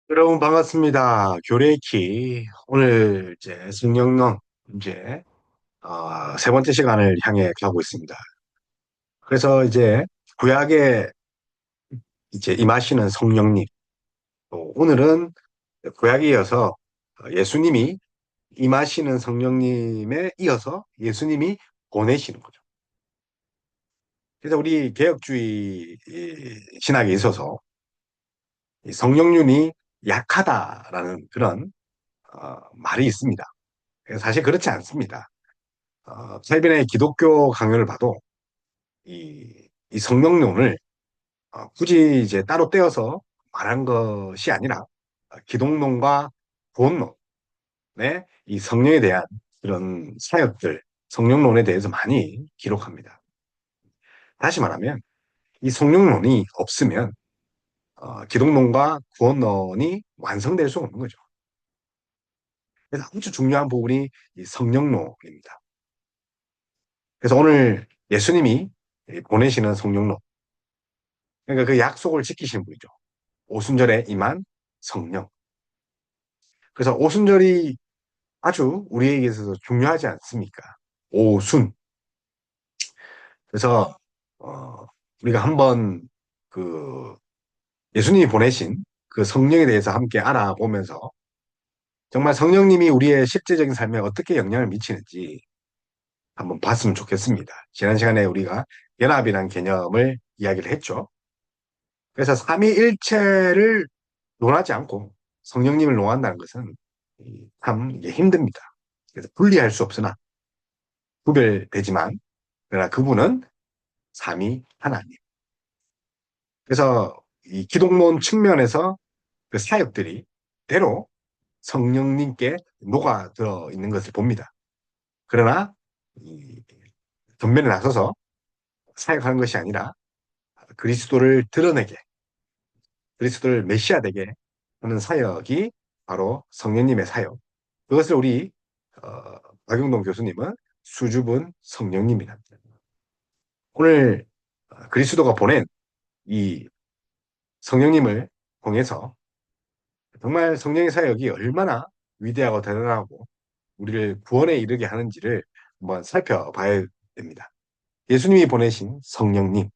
여러분 반갑습니다. 교레이키 오늘 이제 성령론 이제 세 번째 시간을 향해 가고 있습니다. 그래서 이제 구약에 이제 임하시는 성령님, 또 오늘은 구약에 이어서 예수님이 임하시는 성령님에 이어서 예수님이 보내시는 거죠. 그래서 우리 개혁주의 이 신학에 있어서 이 성령륜이 약하다라는 그런 말이 있습니다. 사실 그렇지 않습니다. 최근에 기독교 강연을 봐도 이 성령론을 굳이 이제 따로 떼어서 말한 것이 아니라 기독론과 구원론의 이 성령에 대한 그런 사역들, 성령론에 대해서 많이 기록합니다. 다시 말하면 이 성령론이 없으면 기독론과 구원론이 완성될 수 없는 거죠. 그래서 아주 중요한 부분이 이 성령론입니다. 그래서 오늘 예수님이 보내시는 성령론, 그러니까 그 약속을 지키신 분이죠. 오순절에 임한 성령. 그래서 오순절이 아주 우리에게 있어서 중요하지 않습니까? 오순. 그래서 우리가 한번 그 예수님이 보내신 그 성령에 대해서 함께 알아보면서 정말 성령님이 우리의 실제적인 삶에 어떻게 영향을 미치는지 한번 봤으면 좋겠습니다. 지난 시간에 우리가 연합이라는 개념을 이야기를 했죠. 그래서 삼위일체를 논하지 않고 성령님을 논한다는 것은 참 이게 힘듭니다. 그래서 분리할 수 없으나 구별되지만 그러나 그분은 삼위 하나님. 그래서 이 기독론 측면에서 그 사역들이 대로 성령님께 녹아들어 있는 것을 봅니다. 그러나 이 전면에 나서서 사역하는 것이 아니라 그리스도를 드러내게, 그리스도를 메시아 되게 하는 사역이 바로 성령님의 사역. 그것을 우리 박용동 교수님은 수줍은 성령님이랍니다. 오늘 그리스도가 보낸 이 성령님을 통해서 정말 성령의 사역이 얼마나 위대하고 대단하고 우리를 구원에 이르게 하는지를 한번 살펴봐야 됩니다. 예수님이 보내신 성령님.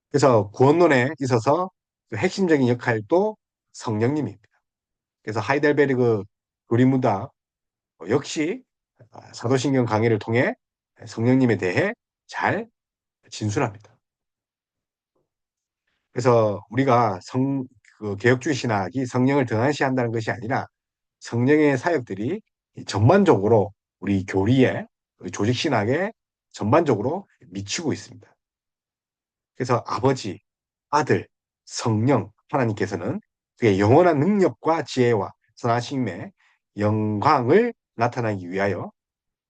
그래서 구원론에 있어서 그 핵심적인 역할도 성령님입니다. 그래서 하이델베르그 교리문답 역시 사도신경 강의를 통해 성령님에 대해 잘 진술합니다. 그래서 우리가 그 개혁주의 신학이 성령을 등한시한다는 것이 아니라 성령의 사역들이 전반적으로 우리 교리에, 우리 조직 신학에 전반적으로 미치고 있습니다. 그래서 아버지, 아들, 성령, 하나님께서는 그의 영원한 능력과 지혜와 선하심의 영광을 나타나기 위하여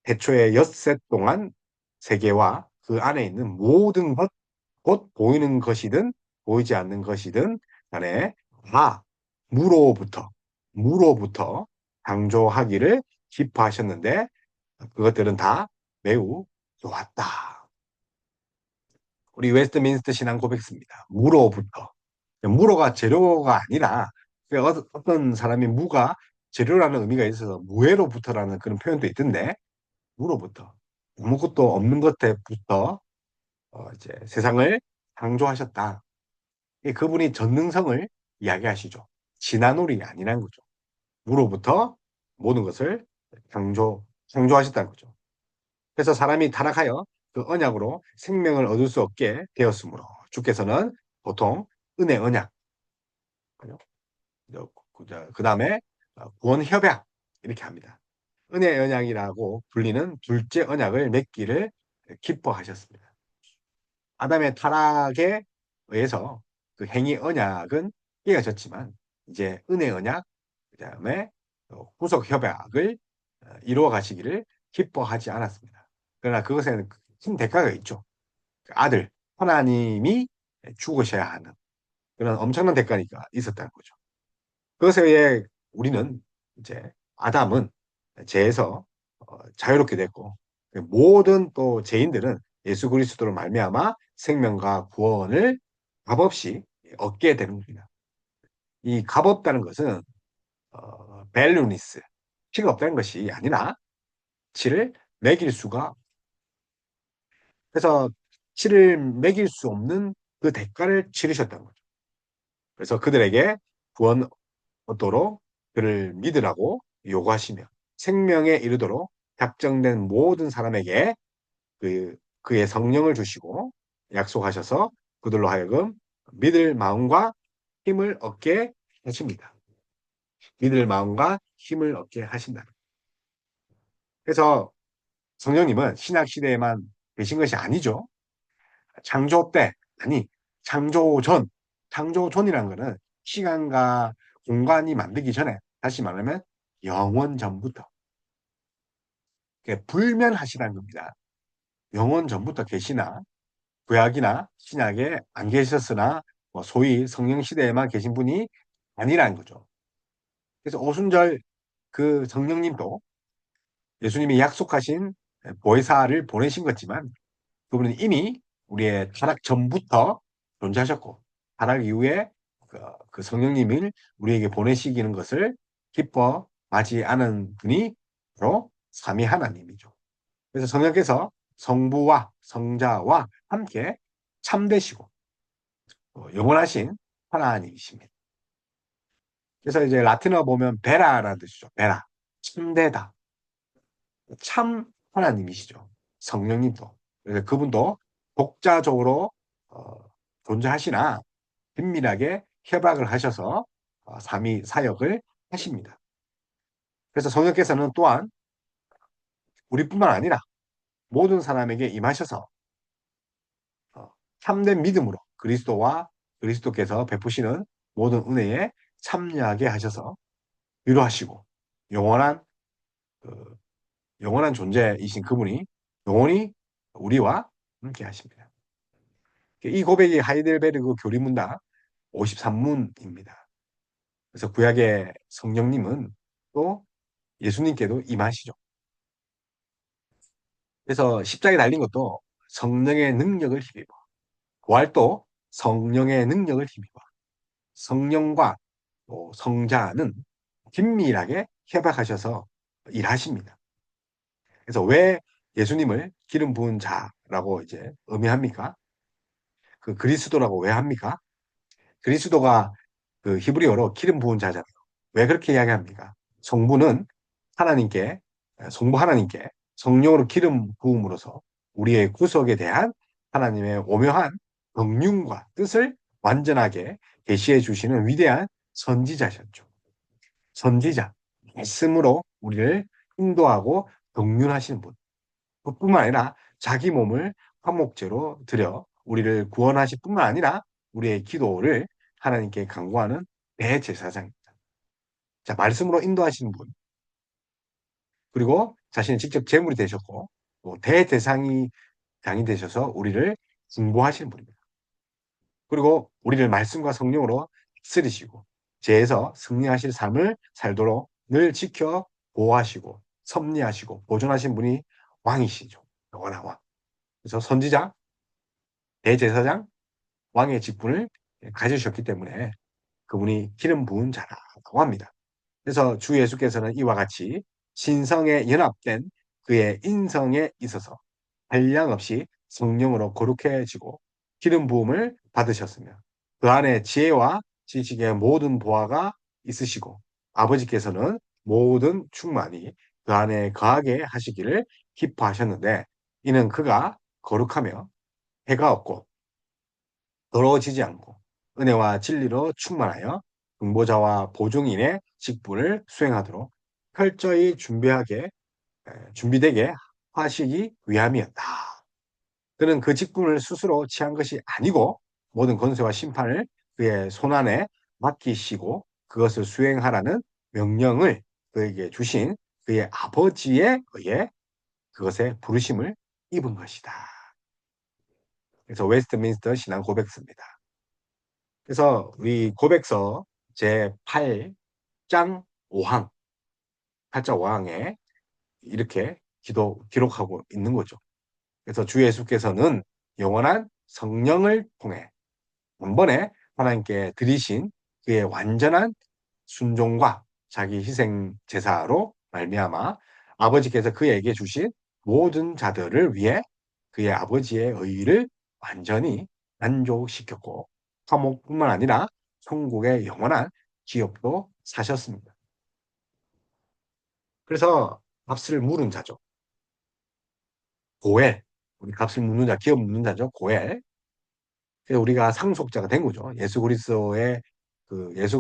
태초에 엿새 동안 세계와 그 안에 있는 모든 것, 곧 보이는 것이든 보이지 않는 것이든 간에 다 무로부터 무로부터 창조하기를 기뻐하셨는데 그것들은 다 매우 좋았다. 우리 웨스트민스터 신앙 고백습니다. 무로부터. 무로가 재료가 아니라 어떤 사람이 무가 재료라는 의미가 있어서 무에로부터라는 그런 표현도 있던데 무로부터 아무것도 없는 것에부터 이제 세상을 창조하셨다. 그분이 전능성을 이야기하시죠. 진화론이 아니라는 거죠. 무로부터 모든 것을 창조하셨다는 거죠. 그래서 사람이 타락하여 그 언약으로 생명을 얻을 수 없게 되었으므로 주께서는 보통 은혜 언약, 그 다음에 구원 협약 이렇게 합니다. 은혜 언약이라고 불리는 둘째 언약을 맺기를 기뻐하셨습니다. 아담의 타락에 의해서 그 행위 언약은 깨어졌지만 이제 은혜 언약, 그다음에 후속 협약을 이루어 가시기를 기뻐하지 않았습니다. 그러나 그것에는 큰 대가가 있죠. 그 아들 하나님이 죽으셔야 하는 그런 엄청난 대가가 있었다는 거죠. 그것에 의해 우리는 이제 아담은 죄에서 자유롭게 됐고 모든 또 죄인들은 예수 그리스도로 말미암아 생명과 구원을 값없이 얻게 되는 겁니다. 이 값없다는 것은 밸류니스, 치가 없다는 것이 아니라 치를 매길 수가, 그래서 치를 매길 수 없는 그 대가를 치르셨다는 거죠. 그래서 그들에게 구원 얻도록 그를 믿으라고 요구하시며 생명에 이르도록 작정된 모든 사람에게 그의 성령을 주시고 약속하셔서 그들로 하여금 믿을 마음과 힘을 얻게 하십니다. 믿을 마음과 힘을 얻게 하신다. 그래서 성령님은 신약 시대에만 계신 것이 아니죠. 창조 때, 아니, 창조 전, 창조 전이라는 것은 시간과 공간이 만들기 전에, 다시 말하면 영원 전부터 불면하시라는 겁니다. 영원 전부터 계시나 구약이나 신약에 안 계셨으나 뭐 소위 성령 시대에만 계신 분이 아니라는 거죠. 그래서 오순절 그 성령님도 예수님이 약속하신 보혜사를 보내신 거지만 그분은 이미 우리의 타락 전부터 존재하셨고 타락 이후에 그 성령님을 우리에게 보내시기는 것을 기뻐하지 않은 분이 바로 삼위 하나님이죠. 그래서 성령께서 성부와 성자와 함께 참되시고 영원하신 하나님이십니다. 그래서 이제 라틴어 보면 베라라는 뜻이죠. 베라. 참되다. 참 하나님이시죠. 성령님도. 그래서 그분도 독자적으로 어, 존재하시나 긴밀하게 협약을 하셔서 삼위 사역을 하십니다. 그래서 성령께서는 또한 우리뿐만 아니라 모든 사람에게 임하셔서 참된 믿음으로 그리스도와 그리스도께서 베푸시는 모든 은혜에 참여하게 하셔서 위로하시고 영원한 그 영원한 존재이신 그분이 영원히 우리와 함께 하십니다. 이 고백이 하이델베르그 교리문답 53문입니다. 그래서 구약의 성령님은 또 예수님께도 임하시죠. 그래서 십자가에 달린 것도 성령의 능력을 힘입어. 부활도 성령의 능력을 힘입어. 성령과 또 성자는 긴밀하게 협약하셔서 일하십니다. 그래서 왜 예수님을 기름 부은 자라고 이제 의미합니까? 그 그리스도라고 왜 합니까? 그리스도가 그 히브리어로 기름 부은 자잖아요. 왜 그렇게 이야기합니까? 성부는 하나님께, 성부 하나님께 성령으로 기름 부음으로써 우리의 구속에 대한 하나님의 오묘한 경륜과 뜻을 완전하게 계시해 주시는 위대한 선지자셨죠. 선지자, 말씀으로 우리를 인도하고 경륜하시는 분. 그뿐만 아니라 자기 몸을 화목제로 드려 우리를 구원하실 뿐만 아니라 우리의 기도를 하나님께 간구하는 대제사장입니다. 자, 말씀으로 인도하시는 분. 그리고 자신이 직접 제물이 되셨고 또 대제사장이 장이 되셔서 우리를 중보하시는 분입니다. 그리고 우리를 말씀과 성령으로 쓰리시고 죄에서 승리하실 삶을 살도록 늘 지켜 보호하시고 섭리하시고 보존하신 분이 왕이시죠. 영원한 왕. 그래서 선지자, 대제사장, 왕의 직분을 가지셨기 때문에 그분이 기름 부은 자라고 합니다. 그래서 주 예수께서는 이와 같이 신성에 연합된 그의 인성에 있어서 한량없이 성령으로 거룩해지고 기름 부음을 받으셨으며 그 안에 지혜와 지식의 모든 보화가 있으시고 아버지께서는 모든 충만이 그 안에 거하게 하시기를 기뻐하셨는데 이는 그가 거룩하며 해가 없고 더러워지지 않고 은혜와 진리로 충만하여 중보자와 보증인의 직분을 수행하도록 철저히 준비되게 하시기 위함이었다. 그는 그 직분을 스스로 취한 것이 아니고 모든 권세와 심판을 그의 손안에 맡기시고 그것을 수행하라는 명령을 그에게 주신 그의 아버지에 의해 그것에 부르심을 입은 것이다. 그래서 웨스트민스터 신앙 고백서입니다. 그래서 우리 고백서 제8장 5항, 8장 5항에 이렇게 기록하고 있는 거죠. 그래서 주 예수께서는 영원한 성령을 통해 단번에 하나님께 드리신 그의 완전한 순종과 자기 희생 제사로 말미암아 아버지께서 그에게 주신 모든 자들을 위해 그의 아버지의 의를 완전히 만족시켰고 화목뿐만 아니라 천국의 영원한 기업도 사셨습니다. 그래서 값을 물은 자죠. 고엘. 우리 값을 묻는 자, 기업 묻는 자죠. 고엘. 그래서 우리가 상속자가 된 거죠. 예수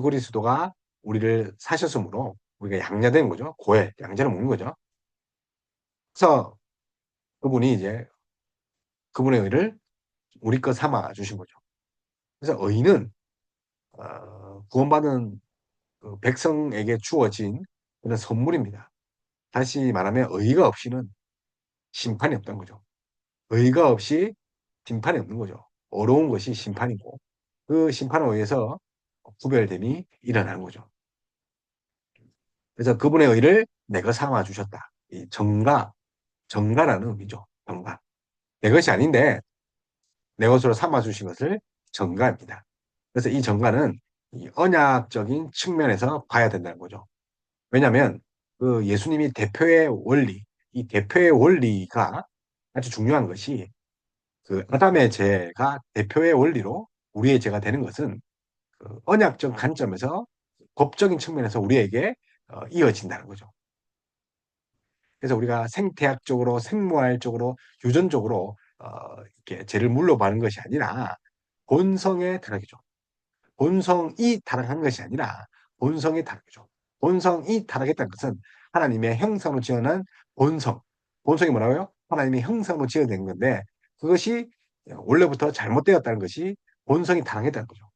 그리스도가 우리를 사셨으므로 우리가 양자된 거죠. 고엘, 양자를 묻는 거죠. 그래서 그분이 이제 그분의 의를 우리 것 삼아 주신 거죠. 그래서 의는 구원받은 그 백성에게 주어진 그런 선물입니다. 다시 말하면 의가 없이는 심판이 없다는 거죠. 의가 없이 심판이 없는 거죠. 어려운 것이 심판이고 그 심판에 의해서 구별됨이 일어나는 거죠. 그래서 그분의 의를 내가 삼아 주셨다. 이 정가라는 의미죠. 정가. 내 것이 아닌데 내 것으로 삼아 주신 것을 정가입니다. 그래서 이 정가는 이 언약적인 측면에서 봐야 된다는 거죠. 왜냐하면 그 예수님이 대표의 원리, 이 대표의 원리가 아주 중요한 것이 그 아담의 죄가 대표의 원리로 우리의 죄가 되는 것은 그 언약적 관점에서 법적인 측면에서 우리에게 이어진다는 거죠. 그래서 우리가 생태학적으로, 생물학적으로, 유전적으로 이렇게 죄를 물러받는 것이 아니라 본성의 타락이죠. 본성이 타락한 것이 아니라 본성이 타락이죠. 본성이 타락했다는 것은 하나님의 형상으로 지어낸 본성. 본성이 뭐라고요? 하나님의 형상으로 지어낸 건데 그것이 원래부터 잘못되었다는 것이 본성이 타락했다는 거죠.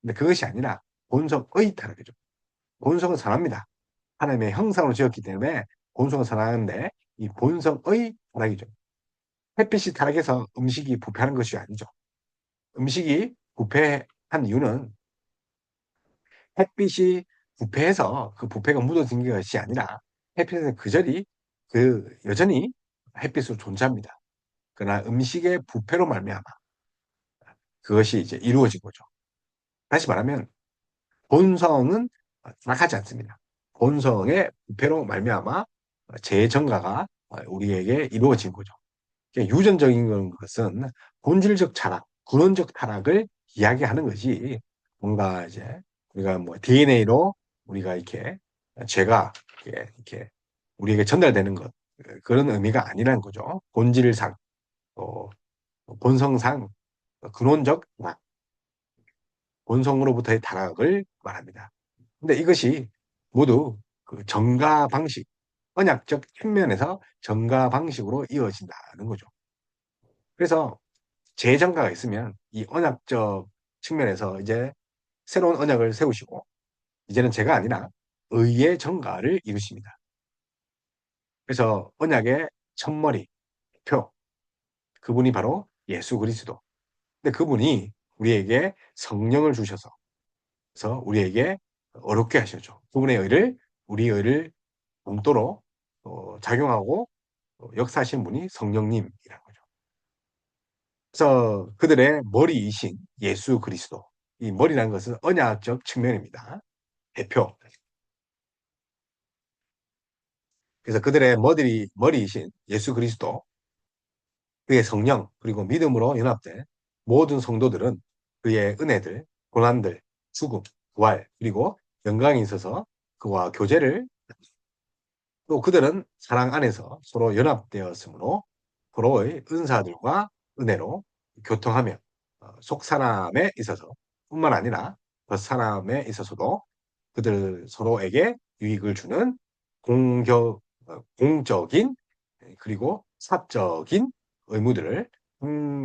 근데 그것이 아니라 본성의 타락이죠. 본성은 선합니다. 하나님의 형상으로 지었기 때문에 본성은 선하는데 이 본성의 타락이죠. 햇빛이 타락해서 음식이 부패하는 것이 아니죠. 음식이 부패한 이유는 햇빛이 부패해서 그 부패가 묻어진 것이 아니라 햇빛은 여전히 햇빛으로 존재합니다. 그러나 음식의 부패로 말미암아 그것이 이제 이루어진 거죠. 다시 말하면 본성은 타락하지 않습니다. 본성의 부패로 말미암아 재정가가 우리에게 이루어진 거죠. 유전적인 것은 본질적 타락, 근원적 타락을 이야기하는 것이 뭔가 이제 우리가 뭐 DNA로 우리가 이렇게 죄가 이렇게 우리에게 전달되는 것 그런 의미가 아니라는 거죠. 본질상, 또 본성상 근원적 타락, 본성으로부터의 타락을 말합니다. 근데 이것이 모두 그 정가 방식, 언약적 측면에서 정가 방식으로 이어진다는 거죠. 그래서 재정가가 있으면 이 언약적 측면에서 이제 새로운 언약을 세우시고 이제는 제가 아니라 의의 정가를 이루십니다. 그래서 언약의 첫머리, 표, 그분이 바로 예수 그리스도. 근데 그분이 우리에게 성령을 주셔서 그래서 우리에게 어렵게 하셨죠. 그분의 의를 우리 의를 본토로 작용하고 역사하신 분이 성령님이라는 거죠. 그래서 그들의 머리이신 예수 그리스도. 이 머리라는 것은 언약적 측면입니다. 대표. 그래서 그들의 머리이신 예수 그리스도, 그의 성령, 그리고 믿음으로 연합된 모든 성도들은 그의 은혜들, 고난들, 죽음, 부활, 그리고 영광이 있어서 그와 교제를 또 그들은 사랑 안에서 서로 연합되었으므로 서로의 은사들과 은혜로 교통하며 속 사람에 있어서 뿐만 아니라 겉 사람에 있어서도 그들 서로에게 유익을 주는 공적인 그리고 사적인 의무들을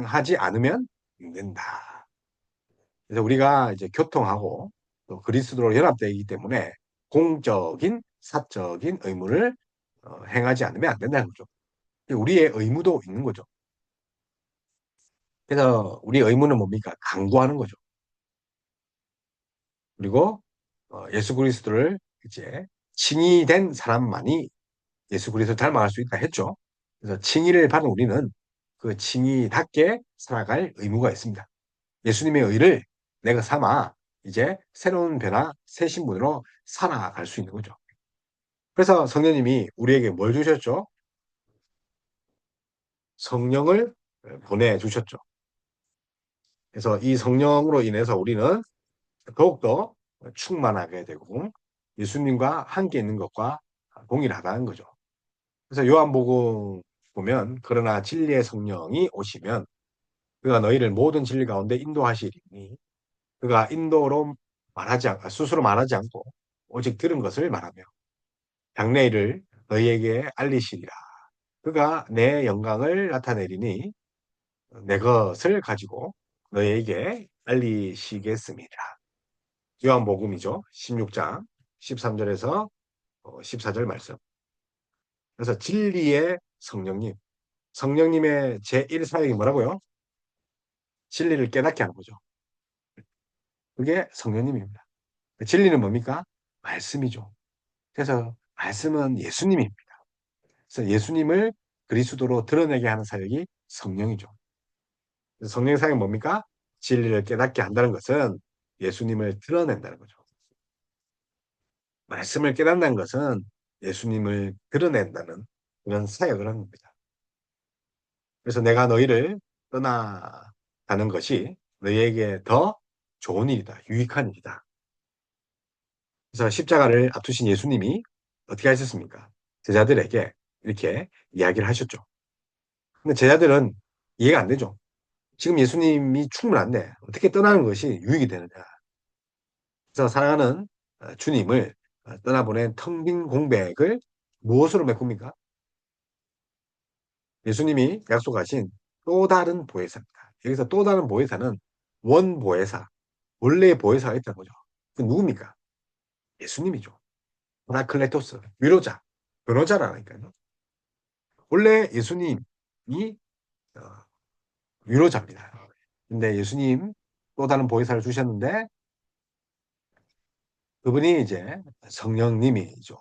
하지 않으면 안 된다. 그래서 우리가 이제 교통하고 또 그리스도로 연합되기 때문에 공적인 사적인 의무를 행하지 않으면 안 된다는 거죠. 우리의 의무도 있는 거죠. 그래서 우리의 의무는 뭡니까? 강구하는 거죠. 그리고 예수 그리스도를 이제 칭의된 사람만이 예수 그리스도를 닮아갈 수 있다 했죠. 그래서 칭의를 받은 우리는 그 칭의답게 살아갈 의무가 있습니다. 예수님의 의를 내가 삼아 이제 새로운 변화, 새 신분으로 살아갈 수 있는 거죠. 그래서 성령님이 우리에게 뭘 주셨죠? 성령을 보내주셨죠. 그래서 이 성령으로 인해서 우리는 더욱더 충만하게 되고 예수님과 함께 있는 것과 동일하다는 거죠. 그래서 요한복음 보면 그러나 진리의 성령이 오시면 그가 너희를 모든 진리 가운데 인도하시리니 그가 인도로 스스로 말하지 않고 오직 들은 것을 말하며 장래일을 너희에게 알리시리라. 그가 내 영광을 나타내리니 내 것을 가지고 너희에게 알리시겠습니다. 요한복음이죠. 16장 13절에서 14절 말씀. 그래서 진리의 성령님, 성령님의 제1사역이 뭐라고요? 진리를 깨닫게 하는 거죠. 그게 성령님입니다. 진리는 뭡니까? 말씀이죠. 그래서 말씀은 예수님입니다. 그래서 예수님을 그리스도로 드러내게 하는 사역이 성령이죠. 성령의 사역이 뭡니까? 진리를 깨닫게 한다는 것은 예수님을 드러낸다는 거죠. 말씀을 깨닫는 것은 예수님을 드러낸다는 그런 사역을 하는 겁니다. 그래서 내가 너희를 떠나가는 것이 너희에게 더 좋은 일이다. 유익한 일이다. 그래서 십자가를 앞두신 예수님이 어떻게 하셨습니까? 제자들에게 이렇게 이야기를 하셨죠. 근데 제자들은 이해가 안 되죠. 지금 예수님이 충분한데 어떻게 떠나는 것이 유익이 되느냐. 그래서 사랑하는 주님을 떠나보낸 텅 빈 공백을 무엇으로 메꿉니까? 예수님이 약속하신 또 다른 보혜사입니다. 여기서 또 다른 보혜사는 원보혜사, 원래의 보혜사가 있다는 거죠. 그 누굽니까? 예수님이죠. 파라클레토스, 위로자, 변호자라니까요. 원래 예수님이 어, 위로자입니다. 근데 예수님 또 다른 보혜사를 주셨는데 그분이 이제 성령님이죠.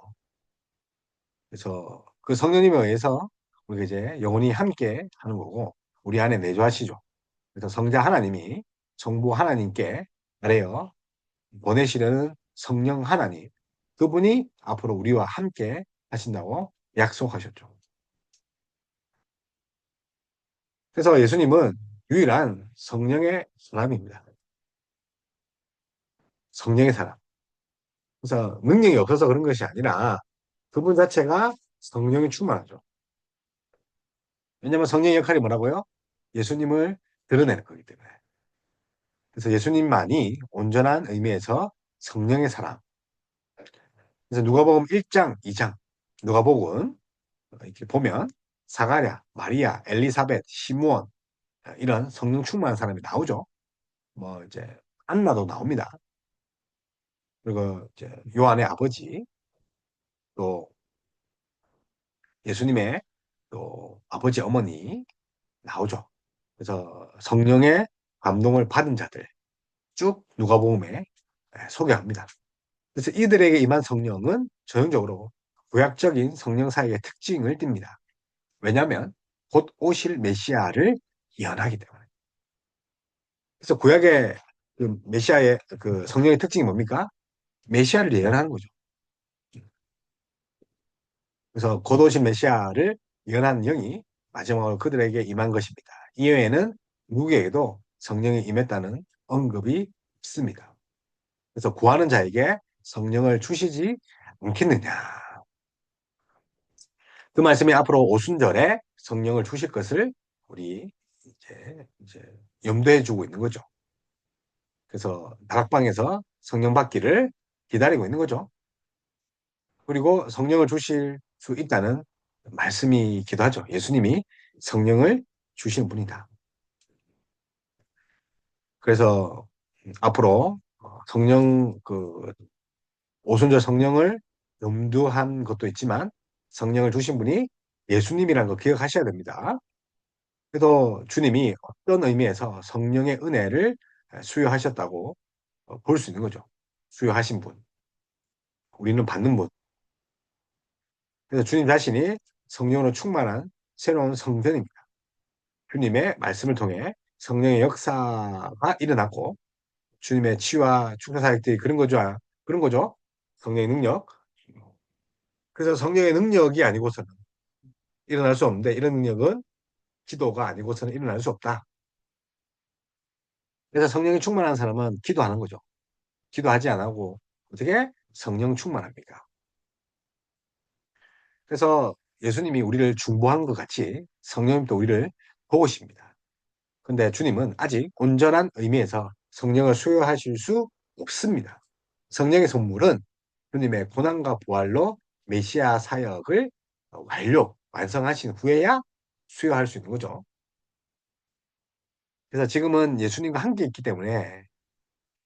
그래서 그 성령님에 의해서 우리가 이제 영원히 함께 하는 거고 우리 안에 내주하시죠. 그래서 성자 하나님이 성부 하나님께 아래여 보내시려는 성령 하나님 그분이 앞으로 우리와 함께 하신다고 약속하셨죠. 그래서 예수님은 유일한 성령의 사람입니다. 성령의 사람. 그래서 능력이 없어서 그런 것이 아니라 그분 자체가 성령이 충만하죠. 왜냐하면 성령의 역할이 뭐라고요? 예수님을 드러내는 거기 때문에. 그래서 예수님만이 온전한 의미에서 성령의 사람. 그래서 누가복음 1장, 2장, 누가복음 이렇게 보면 사가랴, 마리아, 엘리사벳, 시므온 이런 성령 충만한 사람이 나오죠. 뭐 이제 안나도 나옵니다. 그리고 이제 요한의 아버지 또 예수님의 또 아버지 어머니 나오죠. 그래서 성령의 감동을 받은 자들 쭉 누가복음에 소개합니다. 그래서 이들에게 임한 성령은 전형적으로 구약적인 성령 사역의 특징을 띱니다. 왜냐하면 곧 오실 메시아를 예언하기 때문에. 그래서 구약의 그 메시아의 그 성령의 특징이 뭡니까? 메시아를 예언하는 거죠. 그래서 곧 오신 메시아를 예언하는 영이 마지막으로 그들에게 임한 것입니다. 이외에는 누구에게도 성령이 임했다는 언급이 없습니다. 그래서 구하는 자에게 성령을 주시지 않겠느냐. 그 말씀이 앞으로 오순절에 성령을 주실 것을 우리 이제 염두에 두고 있는 거죠. 그래서 다락방에서 성령 받기를 기다리고 있는 거죠. 그리고 성령을 주실 수 있다는 말씀이기도 하죠. 예수님이 성령을 주시는 분이다. 그래서 앞으로 성령 그 오순절 성령을 염두한 것도 있지만 성령을 주신 분이 예수님이라는 거 기억하셔야 됩니다. 그래도 주님이 어떤 의미에서 성령의 은혜를 수여하셨다고 볼 수 있는 거죠. 수여하신 분. 우리는 받는 분. 그래서 주님 자신이 성령으로 충만한 새로운 성전입니다. 주님의 말씀을 통해 성령의 역사가 일어났고 주님의 치유와 축사 사역들이 그런 거죠. 그런 거죠. 성령의 능력. 그래서 성령의 능력이 아니고서는 일어날 수 없는데 이런 능력은 기도가 아니고서는 일어날 수 없다. 그래서 성령이 충만한 사람은 기도하는 거죠. 기도하지 않고 고 어떻게 성령 충만합니까? 그래서 예수님이 우리를 중보한 것 같이 성령님도 우리를 보고 계십니다. 근데 주님은 아직 온전한 의미에서 성령을 수여하실 수 없습니다. 성령의 선물은 주님의 고난과 부활로 메시아 사역을 완성하신 후에야 수여할 수 있는 거죠. 그래서 지금은 예수님과 함께 있기 때문에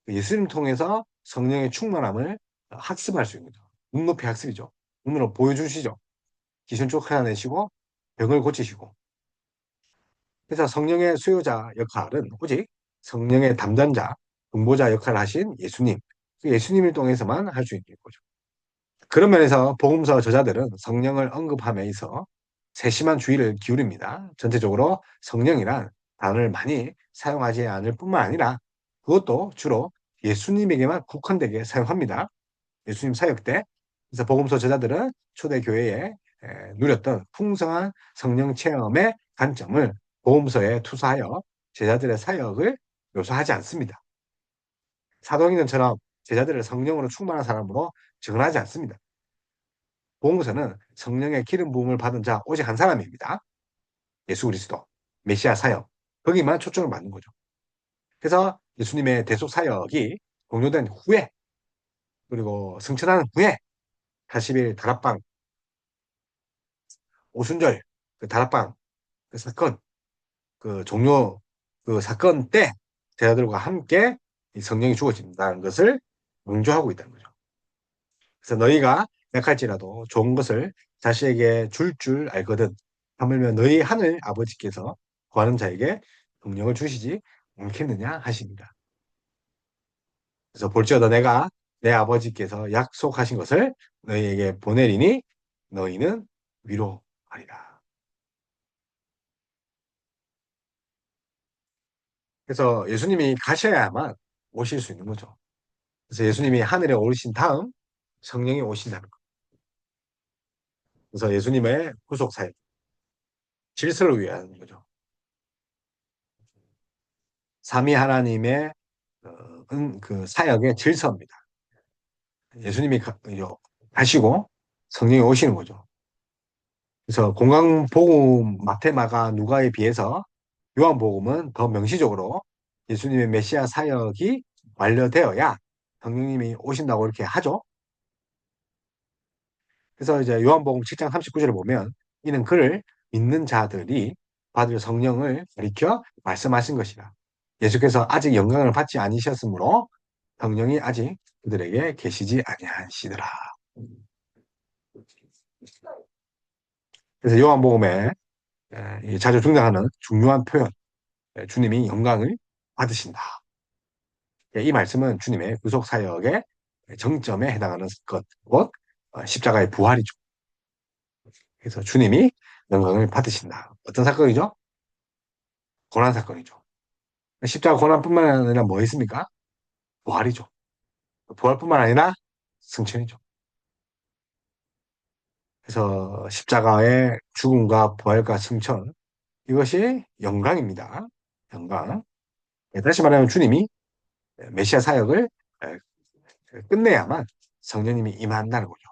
예수님 통해서 성령의 충만함을 학습할 수 있는 거죠. 눈높이 학습이죠. 눈으로 보여주시죠. 기준 쫓아내시고 병을 고치시고. 그래서 성령의 수요자 역할은 오직 성령의 담당자, 중보자 역할을 하신 예수님, 그 예수님을 통해서만 할 수 있는 거죠. 그런 면에서 복음서 저자들은 성령을 언급함에 있어 세심한 주의를 기울입니다. 전체적으로 성령이란 단어를 많이 사용하지 않을 뿐만 아니라 그것도 주로 예수님에게만 국한되게 사용합니다. 예수님 사역 때. 그래서 복음서 저자들은 초대교회에 누렸던 풍성한 성령 체험의 관점을 복음서에 투사하여 제자들의 사역을 묘사하지 않습니다. 사도행전처럼 제자들을 성령으로 충만한 사람으로 증언하지 않습니다. 복음서는 성령의 기름 부음을 받은 자 오직 한 사람입니다. 예수 그리스도, 메시아 사역. 거기만 초점을 맞는 거죠. 그래서 예수님의 대속 사역이 종료된 후에 그리고 승천하는 후에 40일 다락방, 오순절, 그 다락방 그 사건, 그 종료 그 사건 때 제자들과 함께 이 성령이 주어진다는 것을 강조하고 있다는 거죠. 그래서 너희가 약할지라도 좋은 것을 자식에게 줄 알거든. 하물며 너희 하늘 아버지께서 구하는 자에게 능력을 주시지 않겠느냐 하십니다. 그래서 볼지어다 내가 내 아버지께서 약속하신 것을 너희에게 보내리니 너희는 위로하리라. 그래서 예수님이 가셔야만 오실 수 있는 거죠. 그래서 예수님이 하늘에 오르신 다음 성령이 오신다는 거. 그래서 예수님의 구속 사역, 질서를 위한 거죠. 삼위 하나님의 그 사역의 질서입니다. 예수님이 가시고 성령이 오시는 거죠. 그래서 공강복음 마테마가 누가에 비해서 요한복음은 더 명시적으로 예수님의 메시아 사역이 완료되어야 성령님이 오신다고 이렇게 하죠. 그래서 이제 요한복음 7장 39절을 보면 이는 그를 믿는 자들이 받을 성령을 가리켜 말씀하신 것이라. 예수께서 아직 영광을 받지 아니셨으므로 성령이 아직 그들에게 계시지 아니하시더라. 그래서 요한복음에 자주 등장하는 중요한 표현, 주님이 영광을 받으신다. 이 말씀은 주님의 구속 사역의 정점에 해당하는 것, 곧 십자가의 부활이죠. 그래서 주님이 영광을 받으신다. 어떤 사건이죠? 고난 사건이죠. 십자가 고난뿐만 아니라 뭐 있습니까? 부활이죠. 부활뿐만 아니라 승천이죠. 그래서 십자가의 죽음과 부활과 승천 이것이 영광입니다. 영광. 다시 말하면 주님이 메시아 사역을 끝내야만 성령님이 임한다는 거죠.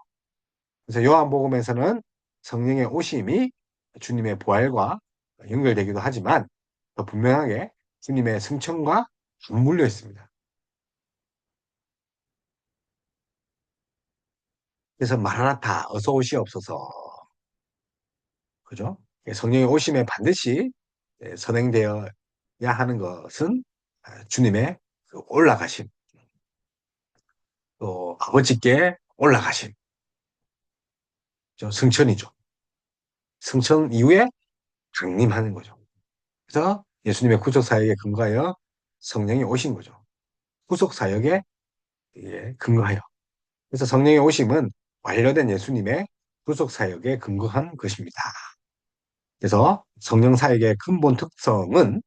그래서 요한복음에서는 성령의 오심이 주님의 부활과 연결되기도 하지만 더 분명하게 주님의 승천과 맞물려 있습니다. 그래서 마라나타 어서 오시옵소서 그죠? 성령의 오심에 반드시 선행되어야 하는 것은 주님의 그 올라가심 또 아버지께 올라가심 승천이죠. 승천 이후에 강림하는 거죠. 그래서 예수님의 구속 사역에 근거하여 성령이 오신 거죠. 구속 사역에 근거하여. 그래서 성령의 오심은 완료된 예수님의 구속 사역에 근거한 것입니다. 그래서 성령 사역의 근본 특성은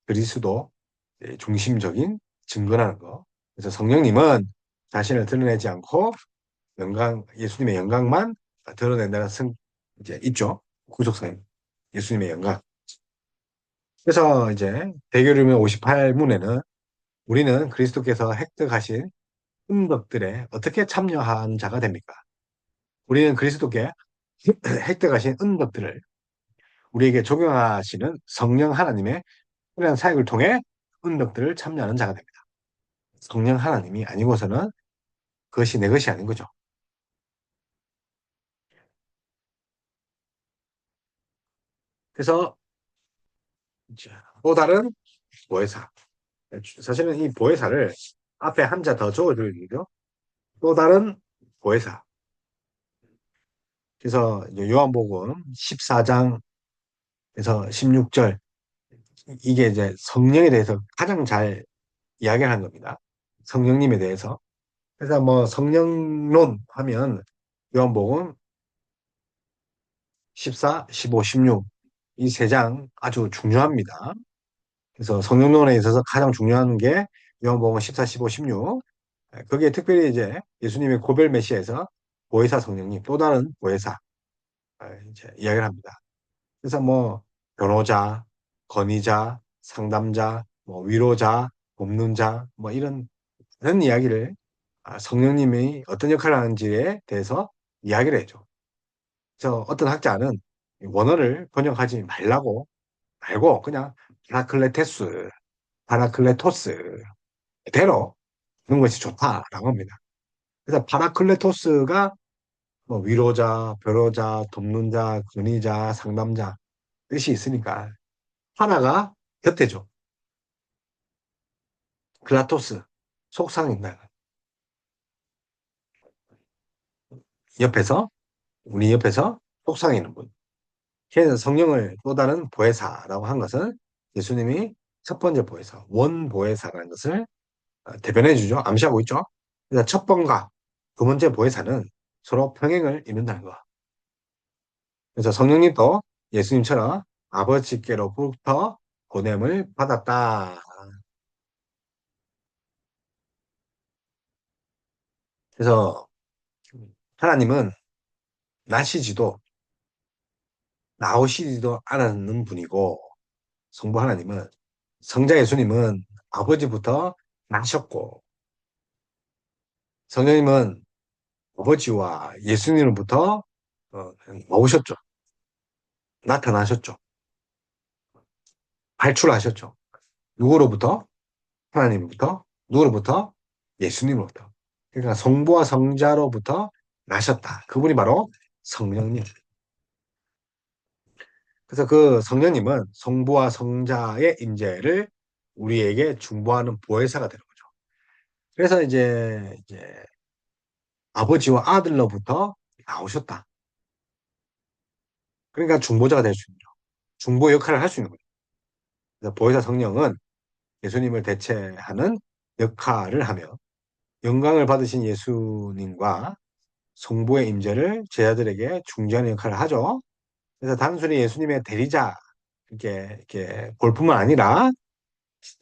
그리스도 중심적인 증거라는 거. 그래서 성령님은 자신을 드러내지 않고 예수님의 영광만 드러낸다는 이제 있죠. 구속사님. 예수님의 영광. 그래서 이제 대교류면 58문에는 우리는 그리스도께서 획득하신 은덕들에 어떻게 참여한 자가 됩니까? 우리는 그리스도께 획득하신 은덕들을 우리에게 적용하시는 성령 하나님의 특별한 사역을 통해 은덕들을 참여하는 자가 됩니다. 성령 하나님이 아니고서는 그것이 내 것이 아닌 거죠. 그래서 또 다른 보혜사. 사실은 이 보혜사를 앞에 한자 더 적어드리죠. 또 다른 보혜사. 그래서 요한복음 14장에서 16절 이게 이제 성령에 대해서 가장 잘 이야기를 한 겁니다. 성령님에 대해서. 그래서 뭐 성령론 하면 요한복음 14, 15, 16 이 세 장 아주 중요합니다. 그래서 성령론에 있어서 가장 중요한 게 요한복음 14, 15, 16. 거기에 특별히 이제 예수님의 고별 메시아에서 보혜사 성령님, 또 다른 보혜사 이제 이야기를 합니다. 그래서 뭐 변호자, 건의자, 상담자, 뭐 위로자, 돕는 자, 뭐 이런 이야기를 성령님이 어떤 역할을 하는지에 대해서 이야기를 해줘. 그래서 어떤 학자는 원어를 번역하지 말고 그냥 파라클레테스, 파라클레토스 그대로 하는 것이 좋다라고 합니다. 그래서 파라클레토스가 뭐 위로자, 변호자, 돕는 자, 권위자, 상담자 뜻이 있으니까 하나가 곁에죠. 클라토스, 속상인다. 옆에서, 우리 옆에서 속상이는 분. 그래서 성령을 또 다른 보혜사라고 한 것은 예수님이 첫 번째 보혜사, 원 보혜사라는 것을 대변해 주죠. 암시하고 있죠. 그래서 첫 번과 두 번째 보혜사는 서로 평행을 이룬다는 거. 그래서 성령님도 예수님처럼 아버지께로부터 보냄을 받았다. 그래서 하나님은 나시지도 나오시지도 않았는 분이고 성부 하나님은 성자 예수님은 아버지부터 나셨고 성령님은 아버지와 예수님으로부터 나오셨죠. 나타나셨죠. 발출하셨죠. 누구로부터? 하나님으로부터. 누구로부터? 예수님으로부터. 그러니까 성부와 성자로부터 나셨다. 그분이 바로 성령님. 그래서 그 성령님은 성부와 성자의 임재를 우리에게 중보하는 보혜사가 되는 거죠. 그래서 이제 아버지와 아들로부터 나오셨다. 그러니까 중보자가 될 수 있는 거죠. 중보 역할을 할 수 있는 거죠. 그래서 보혜사 성령은 예수님을 대체하는 역할을 하며 영광을 받으신 예수님과 성부의 임재를 제자들에게 중재하는 역할을 하죠. 그래서 단순히 예수님의 대리자 이렇게 볼 뿐만 아니라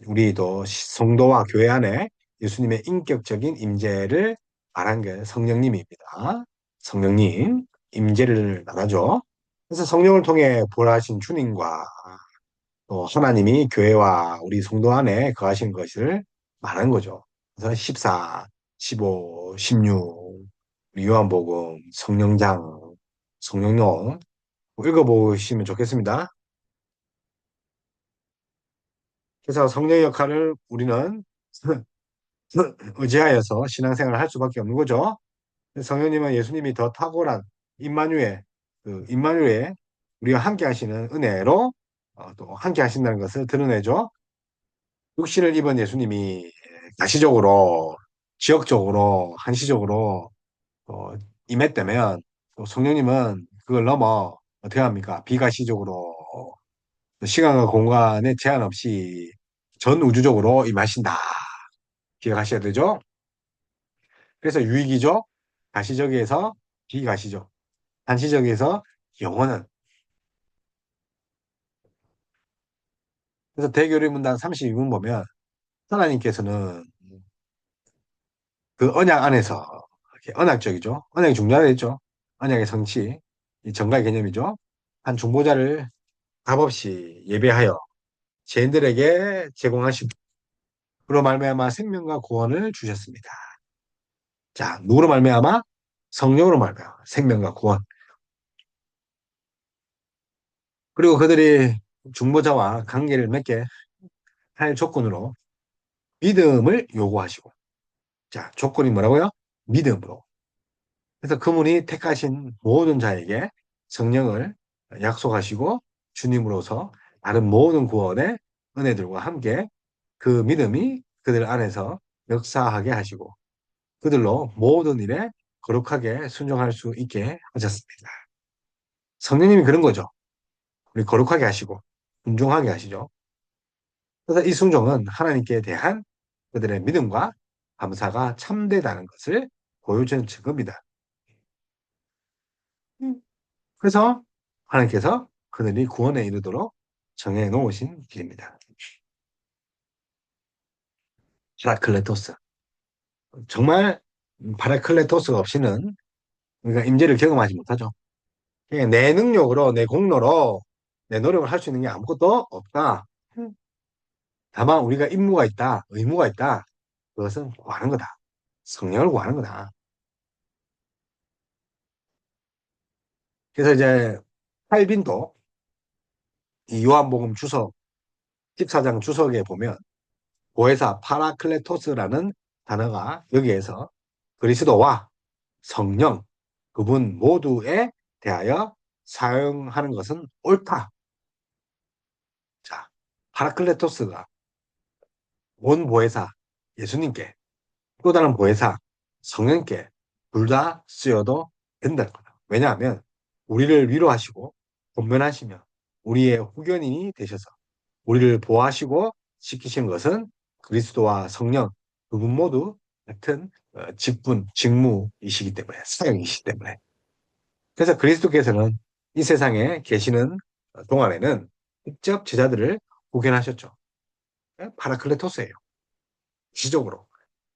우리도 성도와 교회 안에 예수님의 인격적인 임재를 말한 게 성령님입니다. 성령님 임재를 말하죠. 그래서 성령을 통해 부활하신 주님과 또 하나님이 교회와 우리 성도 안에 거하신 것을 말하는 거죠. 그래서 14, 15, 16 요한복음, 성령장, 성령론 읽어보시면 좋겠습니다. 그래서 성령의 역할을 우리는 의지하여서 신앙생활을 할 수밖에 없는 거죠. 성령님은 예수님이 더 탁월한 임마누엘, 임마누엘 우리가 함께 하시는 은혜로 또 함께 하신다는 것을 드러내죠. 육신을 입은 예수님이 가시적으로, 지역적으로, 한시적으로 임했다면 또 성령님은 그걸 넘어 어떻게 합니까? 비가시적으로 시간과 공간에 제한 없이 전 우주적으로 임하신다. 기억하셔야 되죠? 그래서 유익이죠. 가시적에서 비가시적, 한시적에서 영원한. 그래서 대교리 문단 32문 보면 하나님께서는 그 언약 안에서 이렇게 언약적이죠. 언약이 중요하겠죠. 언약의 성취, 이 정가의 개념이죠. 한 중보자를 값없이 예배하여 죄인들에게 제공하시고 그로 말미암아 생명과 구원을 주셨습니다. 자, 누구로 말미암아? 성령으로 말미암아 생명과 구원. 그리고 그들이 중보자와 관계를 맺게 할 조건으로 믿음을 요구하시고. 자, 조건이 뭐라고요? 믿음으로. 그래서 그분이 택하신 모든 자에게 성령을 약속하시고 주님으로서 다른 모든 구원의 은혜들과 함께 그 믿음이 그들 안에서 역사하게 하시고 그들로 모든 일에 거룩하게 순종할 수 있게 하셨습니다. 성령님이 그런 거죠. 우리 거룩하게 하시고 순종하게 하시죠. 그래서 이 순종은 하나님께 대한 그들의 믿음과 감사가 참되다는 것을 보여주는 증거입니다. 그래서 하나님께서 그들이 구원에 이르도록 정해 놓으신 길입니다. 파라클레토스. 정말 파라클레토스가 없이는 우리가 임재를 경험하지 못하죠. 그냥 내 능력으로, 내 공로로, 내 노력을 할 수 있는 게 아무것도 없다. 다만 우리가 임무가 있다, 의무가 있다. 그것은 구하는 거다. 성령을 구하는 거다. 그래서 이제 칼빈도 이 요한복음 주석 14장 주석에 보면 보혜사 파라클레토스라는 단어가 여기에서 그리스도와 성령 그분 모두에 대하여 사용하는 것은 옳다. 자, 파라클레토스가 원 보혜사 예수님께 또 다른 보혜사 성령께 둘 다 쓰여도 된다는 거다. 왜냐하면 우리를 위로하시고 권면하시며 우리의 후견인이 되셔서 우리를 보호하시고 지키시는 것은 그리스도와 성령 두 분 모두 같은 직분, 직무이시기 때문에 사역이시기 때문에 그래서 그리스도께서는 이 세상에 계시는 동안에는 직접 제자들을 후견하셨죠. 파라클레토스예요. 지적으로.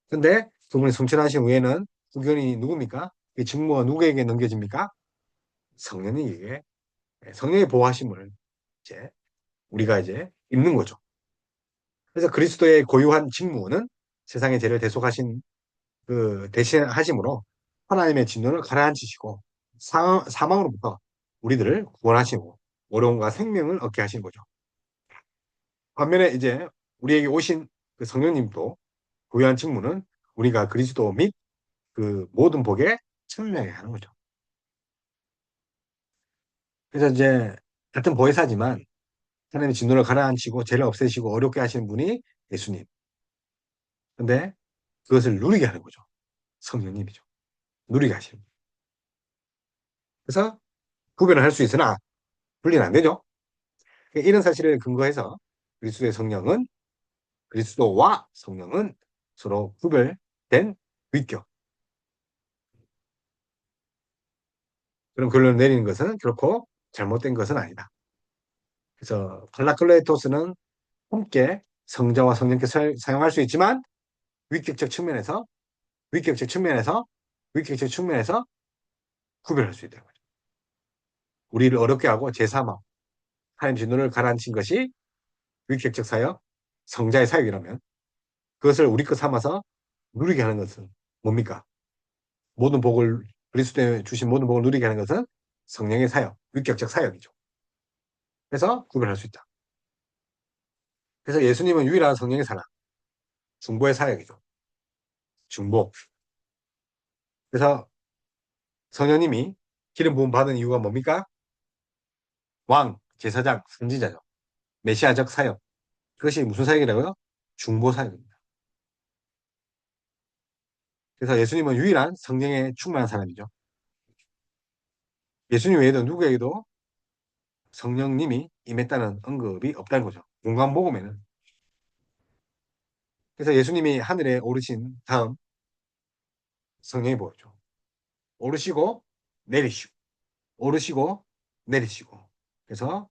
근데 그분이 성천하신 후에는 후견이 누굽니까? 그 직무가 누구에게 넘겨집니까? 성령님에게 성령의 보호하심을 이제 우리가 이제 입는 거죠. 그래서 그리스도의 고유한 직무는 세상의 죄를 대속하신 그 대신하심으로 하나님의 진노를 가라앉히시고 사망으로부터 우리들을 구원하시고 어려움과 생명을 얻게 하신 거죠. 반면에 이제 우리에게 오신 그 성령님도 고유한 직무는 우리가 그리스도 및 그 모든 복에 참여하게 하는 거죠. 그래서 이제 같은 보혜사지만 하나님의 진노를 가라앉히고 죄를 없애시고 어렵게 하시는 분이 예수님. 근데 그것을 누리게 하는 거죠. 성령님이죠. 누리게 하시는. 그래서 구별을 할 수 있으나 분리는 안 되죠. 이런 사실을 근거해서 그리스도의 성령은 그리스도와 성령은 서로 구별된 위격. 그런 결론을 내리는 것은 결코 잘못된 것은 아니다. 그래서 팔라클레토스는 함께 성자와 성령께 사용할 수 있지만 위격적 측면에서 위격적 측면에서 위격적 측면에서 구별할 수 있다는 거죠. 우리를 어렵게 하고 제3화 하나님 진노를 가라앉힌 것이 위격적 사역, 성자의 사역이라면 그것을 우리 것 삼아서 누리게 하는 것은 뭡니까? 모든 복을 그리스도에 주신 모든 복을 누리게 하는 것은 성령의 사역, 위격적 사역이죠. 그래서 구별할 수 있다. 그래서 예수님은 유일한 성령의 사람, 중보의 사역이죠. 중보. 그래서 성령님이 기름 부음 받은 이유가 뭡니까? 왕, 제사장, 선지자죠. 메시아적 사역. 그것이 무슨 사역이라고요? 중보 사역입니다. 그래서 예수님은 유일한 성령에 충만한 사람이죠. 예수님 외에도 누구에게도 성령님이 임했다는 언급이 없다는 거죠. 공간복음에는. 그래서 예수님이 하늘에 오르신 다음 성령이 보였죠. 오르시고 내리시고 오르시고 내리시고. 그래서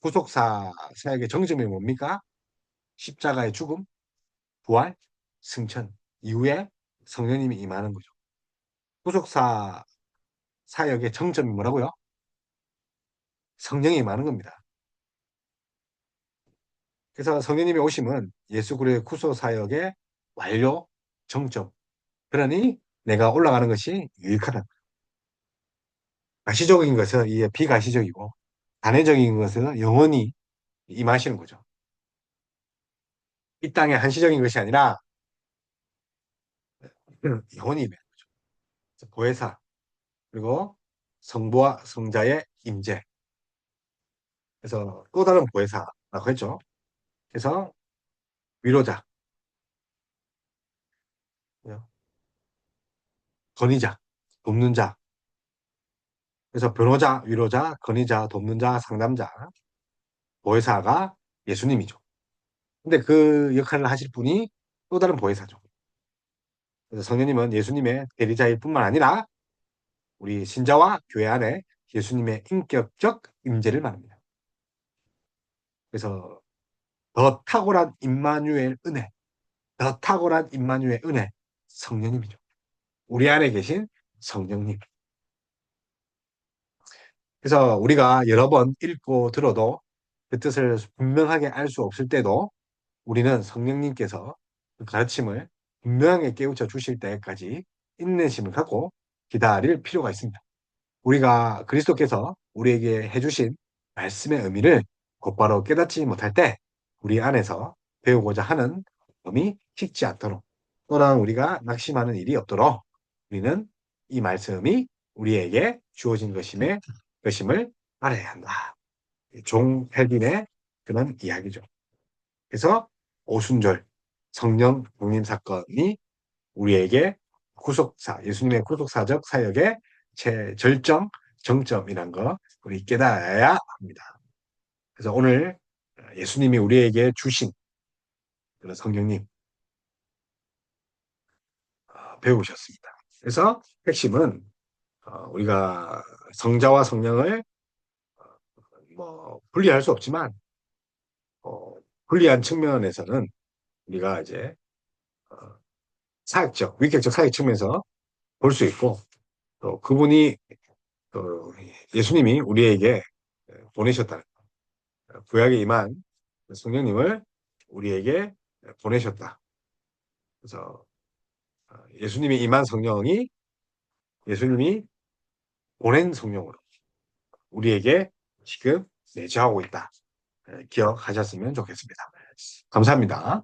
구속사 사역의 정점이 뭡니까? 십자가의 죽음, 부활, 승천 이후에 성령님이 임하는 거죠. 구속사 사역의 정점이 뭐라고요? 성령이 임하는 겁니다. 그래서 성령님이 오심은 예수 그리스도의 구속 사역의 완료, 정점. 그러니 내가 올라가는 것이 유익하다. 가시적인 것은 이게 비가시적이고 단회적인 것은 영원히 임하시는 거죠. 이 땅의 한시적인 것이 아니라 영원히 임해요. 보혜사 그리고 성부와 성자의 임재. 그래서 또 다른 보혜사라고 했죠. 그래서 위로자, 건의자, 돕는 자. 그래서 변호자, 위로자, 건의자, 돕는 자, 상담자, 보혜사가 예수님이죠. 근데 그 역할을 하실 분이 또 다른 보혜사죠. 그래서 성령님은 예수님의 대리자일 뿐만 아니라 우리 신자와 교회 안에 예수님의 인격적 임재를 말합니다. 그래서 더 탁월한 임마누엘 은혜, 더 탁월한 임마누엘 은혜, 성령님이죠. 우리 안에 계신 성령님. 그래서 우리가 여러 번 읽고 들어도 그 뜻을 분명하게 알 수 없을 때도 우리는 성령님께서 그 가르침을 분명하게 깨우쳐 주실 때까지 인내심을 갖고 기다릴 필요가 있습니다. 우리가 그리스도께서 우리에게 해주신 말씀의 의미를 곧바로 깨닫지 못할 때 우리 안에서 배우고자 하는 마음이 식지 않도록 또는 우리가 낙심하는 일이 없도록 우리는 이 말씀이 우리에게 주어진 것임을 알아야 한다. 종 헬빈의 그런 이야기죠. 그래서 오순절 성령 복림 사건이 우리에게 예수님의 구속사적 사역의 최절정, 정점이란 거 우리 깨달아야 합니다. 그래서 오늘 예수님이 우리에게 주신 그런 성령님 배우셨습니다. 그래서 핵심은 우리가 성자와 성령을 뭐 분리할 수 없지만 어, 분리한 측면에서는 우리가 이제 어, 사역적, 위격적 사역 측면에서 볼 수 있고 또 그분이 또 예수님이 우리에게 보내셨다. 구약에 임한 성령님을 우리에게 보내셨다. 그래서 예수님이 임한 성령이 예수님이 보낸 성령으로 우리에게 지금 내주하고 있다. 기억하셨으면 좋겠습니다. 감사합니다.